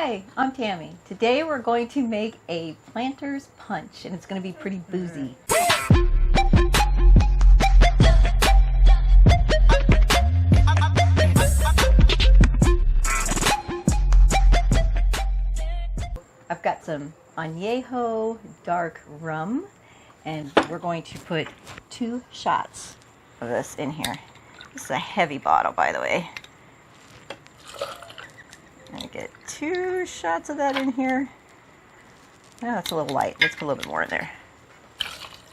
Hi, I'm Tammy. Today we're going to make a planter's punch, and it's going to be pretty boozy. I've got some añejo dark rum, and we're going to put 2 shots of this in here. This is a heavy bottle, by the way. I'm going to get 2 shots of that in here. Oh, that's a little light. Let's put a little bit more in there.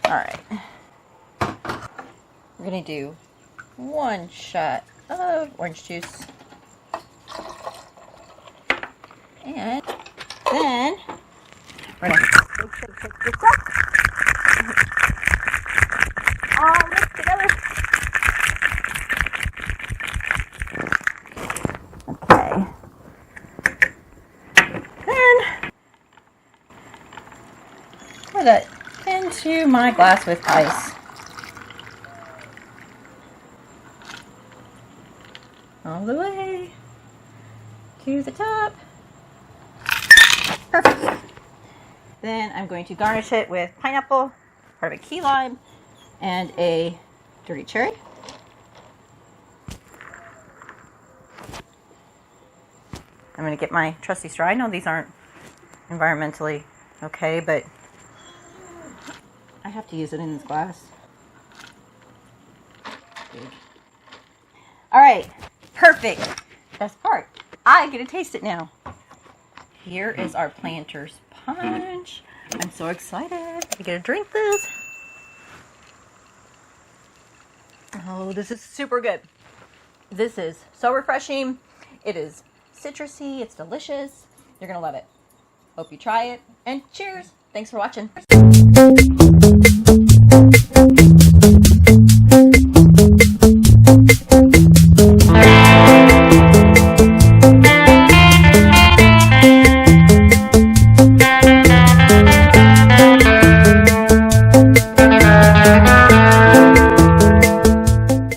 Alright. We're going to do 1 shot of orange juice. And then we're going to shake this up. All mixed together. Okay. Then put it into my glass with ice. All the way to the top. Perfect. Then I'm going to garnish it with pineapple, part of a key lime, and a dirty cherry. I'm going to get my trusty straw. I know these aren't environmentally okay, but I have to use it in this glass. All right, perfect. Best part, I get to taste it now. Here is our planter's punch. I'm so excited to get to drink this. Oh, this is super good. This is so refreshing. It is citrusy. It's delicious. You're going to love it. Hope you try it. And cheers. Thanks for watching.